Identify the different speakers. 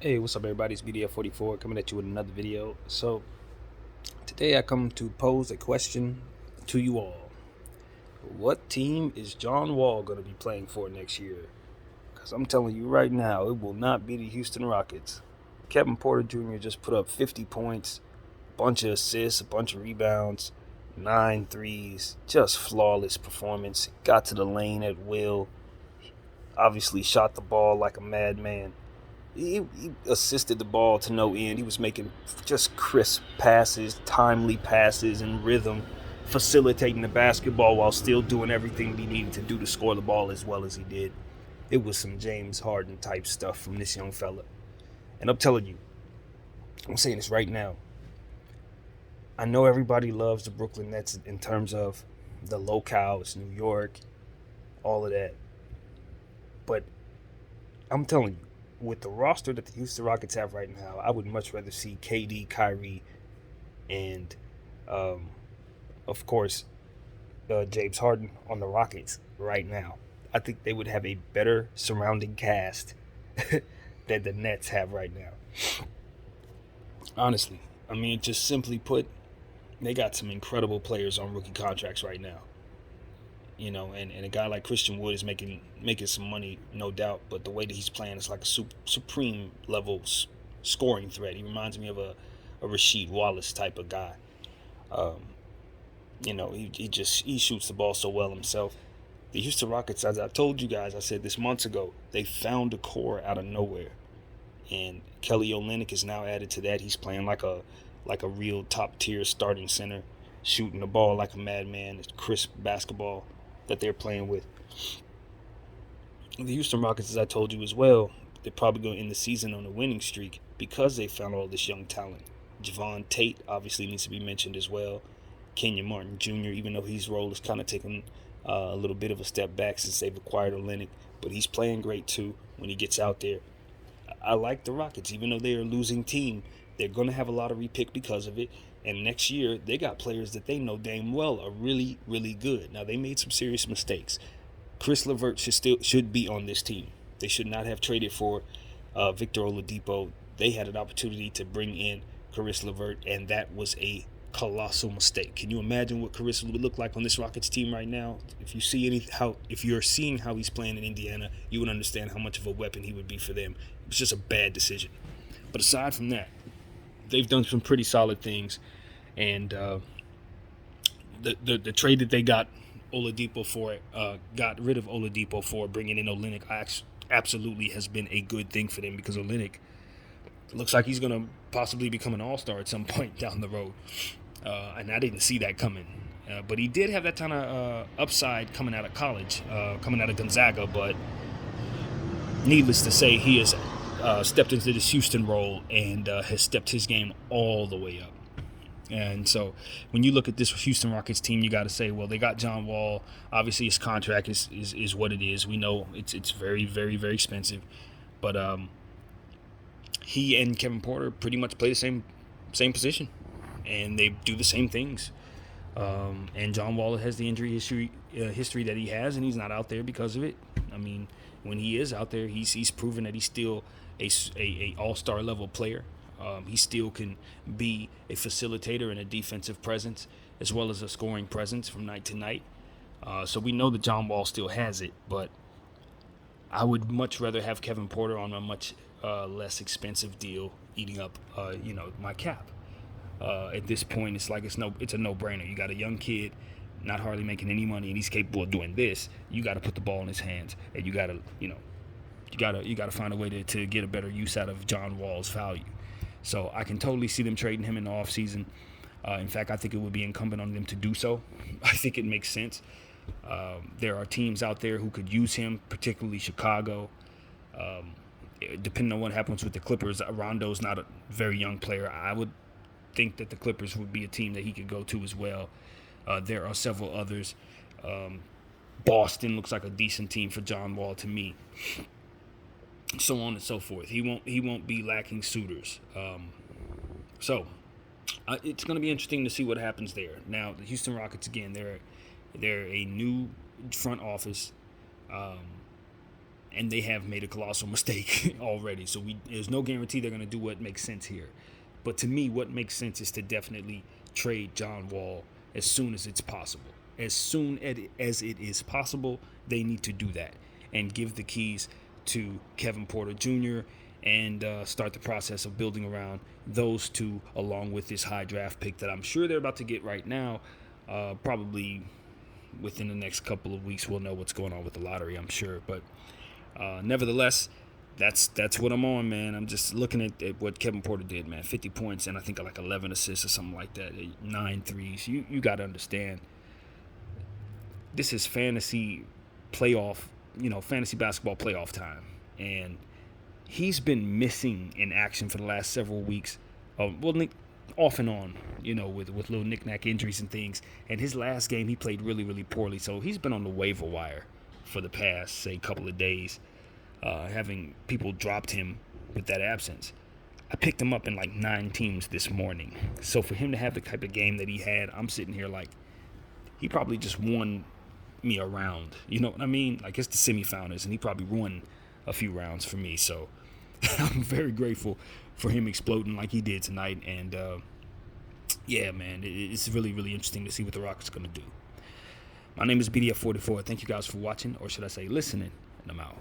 Speaker 1: Hey, what's up, everybody? It's BDF44 coming at you with another video. So, today I come to pose a question to you all. What team is John Wall going to be playing for next year? Because I'm telling you right now, it will not be the Houston Rockets. Kevin Porter Jr. just put up 50 points, a bunch of assists, a bunch of rebounds, 9 threes, just flawless performance. Got to the lane at will, obviously shot the ball like a madman. He assisted the ball to no end. He was making just crisp passes, timely passes, and rhythm, facilitating the basketball while still doing everything he needed to do to score the ball as well as he did. It was some James Harden type stuff from this young fella. And I'm telling you, I'm saying this right now. I know everybody loves the Brooklyn Nets in terms of the locale, it's New York, all of that. But I'm telling you, with the roster that the Houston Rockets have right now, I would much rather see KD, Kyrie, and um, of course James Harden on the Rockets right now. I think they would have a better surrounding cast than the Nets have right now. Honestly, I mean, just simply put, they got some incredible players on rookie contracts right now. And a guy like Christian Wood is making some money, no doubt. But the way that he's playing is like a supreme level scoring threat. He reminds me of a Rasheed Wallace type of guy. Um, he shoots the ball so well himself. The Houston Rockets, as I told you guys, I said this months ago, they found a core out of nowhere, and Kelly Olynyk is now added to that. He's playing like a real top tier starting center, shooting the ball like a madman. It's crisp basketball that they're playing with. The Houston Rockets, as I told you as well, they're probably going to end the season on a winning streak because they found all this young talent. Javon Tate obviously needs to be mentioned as well. Kenyon Martin Jr., even though his role is kind of taken a little bit of a step back since they've acquired Olynyk, but he's playing great too when he gets out there. I like the Rockets, even though they're a losing team. They're going to have a lottery pick because of it. And next year, they got players that they know damn well are really, really good. Now, they made some serious mistakes. Chris Levert should be on this team. They should not have traded for Victor Oladipo. They had an opportunity to bring in Caris LeVert, and that was a colossal mistake. Can you imagine what Caris would look like on this Rockets team right now? If you're seeing how he's playing in Indiana, you would understand how much of a weapon he would be for them. It was just a bad decision. But aside from that, they've done some pretty solid things, and the trade that they got rid of Oladipo for bringing in Olynyk absolutely has been a good thing for them because Olynyk looks like he's going to possibly become an all-star at some point down the road. And I didn't see that coming. But he did have that kind of upside coming out of college, coming out of Gonzaga. But needless to say, he has stepped into this Houston role and has stepped his game all the way up. And so when you look at this Houston Rockets team, you got to say, well, they got John Wall. Obviously, his contract is what it is. We know it's very, very, very expensive. But he and Kevin Porter pretty much play the same position, and they do the same things. And John Wall has the injury history that he has, and he's not out there because of it. I mean, when he is out there, he's proven that he's still a all-star level player. He still can be a facilitator and a defensive presence as well as a scoring presence from night to night. So we know that John Wall still has it, but I would much rather have Kevin Porter on a much less expensive deal, eating up my cap. At this point, it's a no-brainer. You got a young kid, not hardly making any money, and he's capable of doing this. You got to put the ball in his hands, and you got to find a way to get a better use out of John Wall's value. So I can totally see them trading him in the offseason. In fact, I think it would be incumbent on them to do so. I think it makes sense. There are teams out there who could use him, particularly Chicago. Depending on what happens with the Clippers, Rondo's not a very young player. I would think that the Clippers would be a team that he could go to as well. There are several others. Boston looks like a decent team for John Wall to me. So on and so forth. He won't be lacking suitors. So it's going to be interesting to see what happens there. Now the Houston Rockets again, they're a new front office. and they have made a colossal mistake already. So there's no guarantee they're going to do what makes sense here. But to me, what makes sense is to definitely trade John Wall as soon as it's possible. As soon as it is possible, they need to do that and give the keys to Kevin Porter Jr. and start the process of building around those two, along with this high draft pick that I'm sure they're about to get right now. Probably within the next couple of weeks, we'll know what's going on with the lottery, I'm sure. But nevertheless, that's what I'm on, man. I'm just looking at what Kevin Porter did, man. 50 points and I think like 11 assists or something like that. 9 threes. You got to understand, this is fantasy basketball playoff time. And he's been missing in action for the last several weeks. Off and on, with little knick-knack injuries and things. And his last game, he played really, really poorly. So he's been on the waiver wire for the past, say, couple of days. Having people dropped him with that absence. I picked him up in like 9 teams this morning. So for him to have the type of game that he had, I'm sitting here like, he probably just won me a round. You know what I mean? Like, it's the semifinals, and he probably won a few rounds for me. So I'm very grateful for him exploding like he did tonight. And yeah, man, it's really, really interesting to see what the Rockets are going to do. My name is BDF44. Thank you guys for watching, or should I say listening, and I'm out.